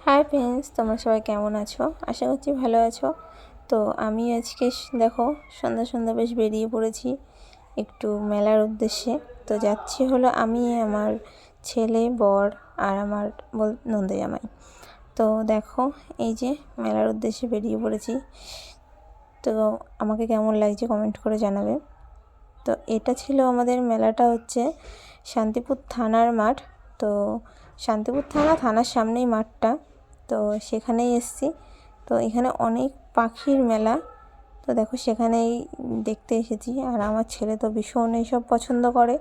Hi friends, তোমরা সবাই কেমন আছো? আশা করছি ভালো আছো। তো আমি আজকে দেখো সন্ধ্যা সন্ধ্যা বেশ বেরিয়ে পড়েছি একটু মেলার উদ্দেশ্যে। তো যাচ্ছি হলো আমি, আমার ছেলে, বর আর আমার নন্দে জামাই। তো দেখো এই যে মেলার উদ্দেশ্যে বেরিয়ে পড়েছি। তো আমাকে কেমন লাগছে কমেন্ট করে জানাবে। তো এটা ছিল আমাদের মেলাটা, হচ্ছে শান্তিপুর থানার মাঠ। তো শান্তিপুর থানার সামনেই মাঠটা। তো সেখানেই এসেছি। তো এখানে অনেক পাখির মেলা। তো দেখো সেখানেই দেখতে এসেছি। আর আমার ছেলে তো ভীষণ এইসব পছন্দ করে।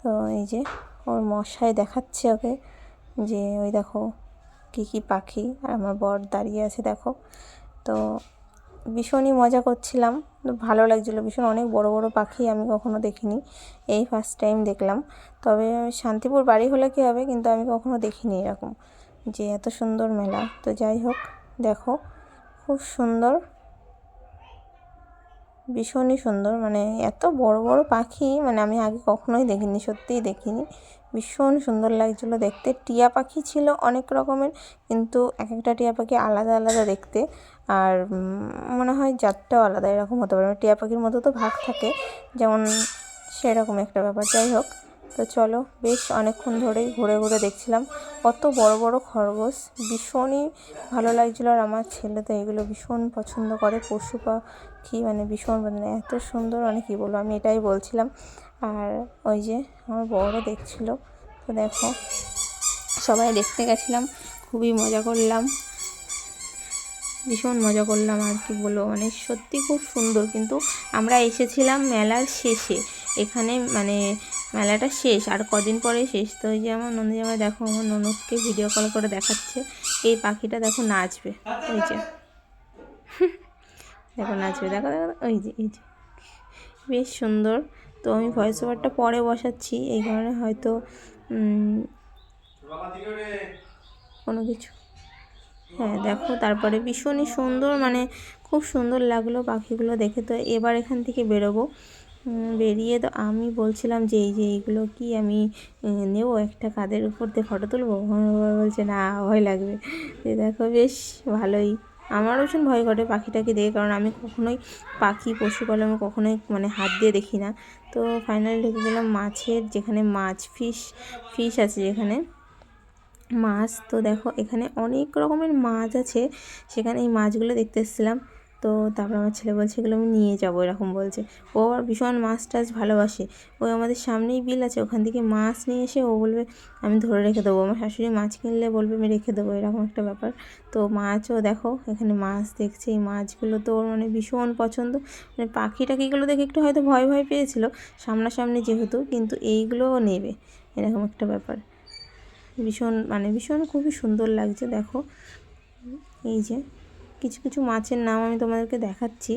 তো এই যে ওর মশাই দেখাচ্ছে ওকে যে ওই দেখো কী কী পাখি। আর আমার বর দাঁড়িয়ে আছে দেখো। তো ভীষণই মজা করছিলাম, ভালো লাগছিলো ভীষণ। অনেক বড় বড় পাখি আমি কখনো দেখিনি, এই ফার্স্ট টাইম দেখলাম। তবে শান্তিপুর বাড়ি হলে কী হবে, কিন্তু আমি কখনো দেখিনি এরকম যে এত সুন্দর মেলা। তো যাই হোক, দেখো খুব সুন্দর, ভীষণই সুন্দর। মানে এত বড় বড় পাখি মানে আমি আগে কখনোই দেখিনি, সত্যিই দেখিনি। ভীষণ সুন্দর লাগছিলো দেখতে। টিয়া পাখি ছিল অনেক রকমের, কিন্তু এক একটা টিয়া পাখি আলাদা আলাদা দেখতে। আর মনে হয় জাতটাও আলাদা, এরকম হতে পারে। টিয়া পাখির মতো তো ভাগ থাকে যেমন, সেরকম একটা ব্যাপার। যাই হোক, তো চলো বেশ অনেকক্ষণ ধরেই ঘুরে ঘুরে দেখছিলাম কত বড় বড় খরগোশ। ভীষণই ভালো লাগছিলো। আর আমার ছেলে তো এগুলো ভীষণ পছন্দ করে, পশু পাখি মানে ভীষণ, মানে এত সুন্দর, মানে কী বলবো, আমি এটাই বলছিলাম। আর ওই যে আমার বড়ও দেখছিলো। তো দেখো সবাই দেখতে গেছিলাম, খুবই মজা করলাম, ভীষণ মজা করলাম। আর কি বলবো, মানে সত্যি খুব সুন্দর। কিন্তু আমরা এসেছিলাম মেলার শেষে, এখানে মানে মেলাটা শেষ আর কদিন পরে শেষ। তো ওই যে আমার নন্দী জামাই দেখো আমার ননদকে ভিডিও কল করে দেখাচ্ছে এই পাখিটা দেখো নাচবে, ওই যে দেখো নাচবে, দেখো দেখো ওই যে এই যে বেশ সুন্দর। তো আমি ভয়েস ওভারটা পরে বসাচ্ছি, এই কারণে হয়তো কোনো কিছু, হ্যাঁ দেখো। তারপরে ভীষণই সুন্দর, মানে খুব সুন্দর লাগলো পাখিগুলো দেখে। তো এবার এখান থেকে বেরোবো। বেরিয়ে তো আমি বলছিলাম যে এই যে এইগুলো কি আমি নেবো, একটা কাঁধের উপর দিয়ে ফটো তুলবো। আমার বাবা বলছে না, ভয় লাগবে। দেখো বেশ ভালোই। আমারও ভীষণ ভয় করে পাখিটাকে দেখে, কারণ আমি কখনোই পাখি পশুপালন আমি কখনোই মানে হাত দিয়ে দেখি না। তো ফাইনালি ঢুকে গেলাম মাছের, যেখানে মাছ ফিশ আছে, যেখানে মাছ। তো দেখো এখানে অনেক রকমের মাছ আছে, সেখানে এই মাছগুলো দেখতে এসেছিলাম। তো তারপর আমার ছেলে বলছে এগুলো আমি নিয়ে যাবো, এরকম বলছে। ও আবার ভীষণ মাছ টাছ ভালোবাসে। ওই আমাদের সামনেই বিল আছে, ওখান থেকে মাছ নিয়ে এসে ও বলবে আমি ধরে রেখে দেবো। আমার শাশুড়ি মাছ কিনলে বলবে আমি রেখে দেবো, এরকম একটা ব্যাপার। তো মাছও দেখো এখানে মাছ দেখছে, এই মাছগুলো তো ওর মানে ভীষণ পছন্দ। মানে পাখি টাকিগুলো দেখে একটু হয়তো ভয় ভয় পেয়েছিল সামনাসামনি যেহেতু, কিন্তু এইগুলোও নেবে, এরকম একটা ব্যাপার। ভীষণ মানে ভীষণ খুবই সুন্দর লাগছে দেখো। এই যে কিছু কিছু মাছের নাম আমি তোমাদেরকে দেখাচ্ছি,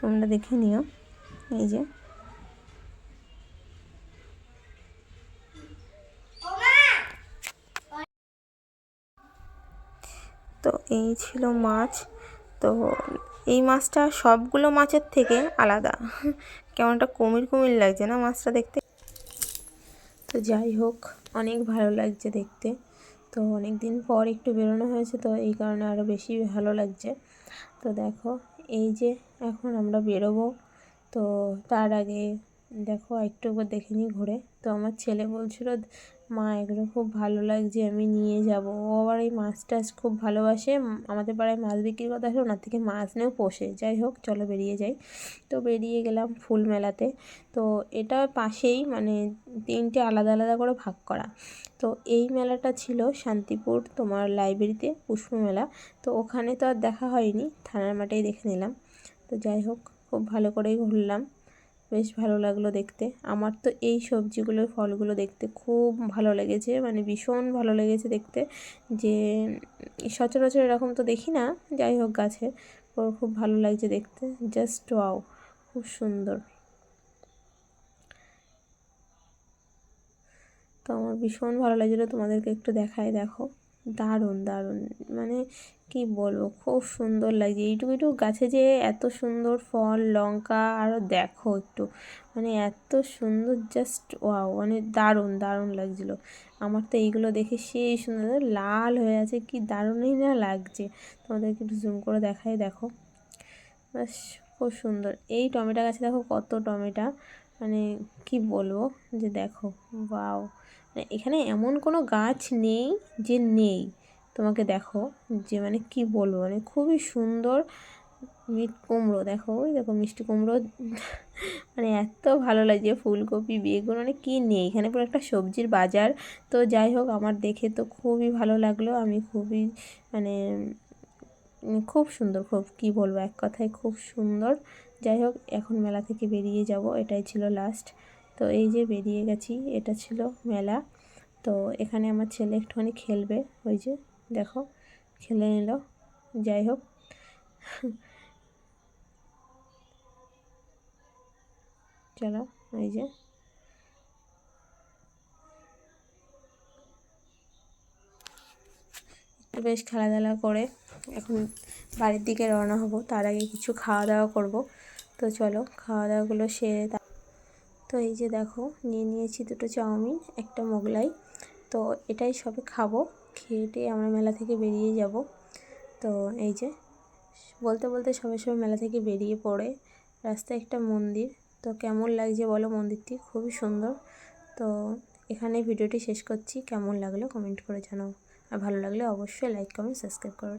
তোমরা দেখে নিও। এই যে তো এই ছিল মাছ। তো এই মাছটা সবগুলো মাছের থেকে আলাদা, কেমন একটা কুমির কুমির লাগছে না মাছটা দেখতে। তো যাই হোক, অনেক ভালো লাগছে দেখতে। তো অনেক দিন পর একটু বেরোনো হয়েছে, তো এই কারণে আরও বেশি ভালো লাগছে। তো দেখো এই যে এখন আমরা বেরোবো। তো তার আগে দেখো একটু দেখে নিই ঘুরে। তো আমার ছেলে বলছিল মা এগুলো খুব ভালো লাগছে, আমি নিয়ে যাব। ও আবার এই মাছ টাছ খুব ভালোবাসে, আমাদের পাড়ায় মাছ বিক্রির কথা আছে, ওনার থেকে মাছ নিয়েও পোষে। যাই হোক চলো বেরিয়ে যাই। তো বেরিয়ে গেলাম ফুল মেলাতে। তো এটা পাশেই, মানে তিনটে আলাদা আলাদা করে ভাগ করা। তো এই মেলাটা ছিল শান্তিপুর তোমার লাইব্রেরিতে, পুষ্প মেলা। তো ওখানে তো আর দেখা হয়নি, থানার মাঠেই দেখে নিলাম। তো যাই হোক, খুব ভালো করেই ঘুরলাম, বেশ ভালো লাগলো দেখতে। আমার তো এই সবজিগুলো ফলগুলো দেখতে খুব ভালো লেগেছে, মানে ভীষণ ভালো লেগেছে দেখতে, যে সচরাচর এরকম তো দেখি না। যাই হোক গাছে, ওর খুব ভালো লাগছে দেখতে, জাস্ট ওয়াও, খুব সুন্দর। তো আমার ভীষণ ভালো লাগছিলো, তোমাদেরকে একটু দেখাই দেখো। দারুণ দারুণ, মানে কি বলবো, খুব সুন্দর লাগছে। এইটুকু গাছে যে এত সুন্দর ফল, লঙ্কা, আরও দেখো একটু, মানে এত সুন্দর, জাস্ট ওয়াও, মানে দারুণ দারুণ লাগছিলো। আমার তো এইগুলো দেখে সেই সুন্দর লাল হয়ে আছে, কি দারুণই না লাগছে। তোমাদেরকে একটু জুম করে দেখাই, দেখো ব্যাস খুব সুন্দর। এই টমেটো গাছে দেখো কত টমেটো, মানে কি বলবো যে দেখো, ওয়াও। এখানে এমন কোনো গাছ নেই যে নেই, তোমাকে দেখো যে মানে কি বলবো, মানে খুবই সুন্দর। কুমড়ো দেখো, ওই দেখো মিষ্টি কুমড়ো, মানে এত ভালো লাগছে। ফুলকপি, বেগুন, মানে কি নেই এখানে, পুরো একটা সবজির বাজার। তো যাই হোক, আমার দেখে তো খুবই ভালো লাগলো, আমি খুবই মানে খুব সুন্দর, খুব কি বলবো, এক কথায় খুব সুন্দর। যাই হোক, এখন মেলা থেকে বেরিয়ে যাব, এটাই ছিল লাস্ট। তো এই যে বেরিয়ে গেছি, এটা ছিল মেলা। তো এখানে আমার ছেলে একটুখানি খেলবে, ওই যে দেখো খেলে নিল। যাই হোক, চলো, এই যে একটু বেশ খেলাধুলা করে এখন বাড়ির দিকে রওনা হব। তার আগে কিছু খাওয়া দাওয়া করব। তো চলো, খাওয়া দাওয়াগুলো সেরে তো এই যে দেখো, নিয়ে নিয়েছি দুটো চাউমিন, একটা মোগলাই। তো এটাই সবে খাবো, খেয়ে আমরা মেলা থেকে বেরিয়ে যাব। তো এই যে বলতে বলতে সবাই সবাই মেলা থেকে বেরিয়ে পড়ে। রাস্তায় একটা মন্দির, তো কেমন লাগছে বলো মন্দিরটি, খুবই সুন্দর। তো এখানে ভিডিওটি শেষ করছি, কেমন লাগলো কমেন্ট করে জানাও, আর ভালো লাগলে অবশ্যই লাইক কমেন্ট সাবস্ক্রাইব করো।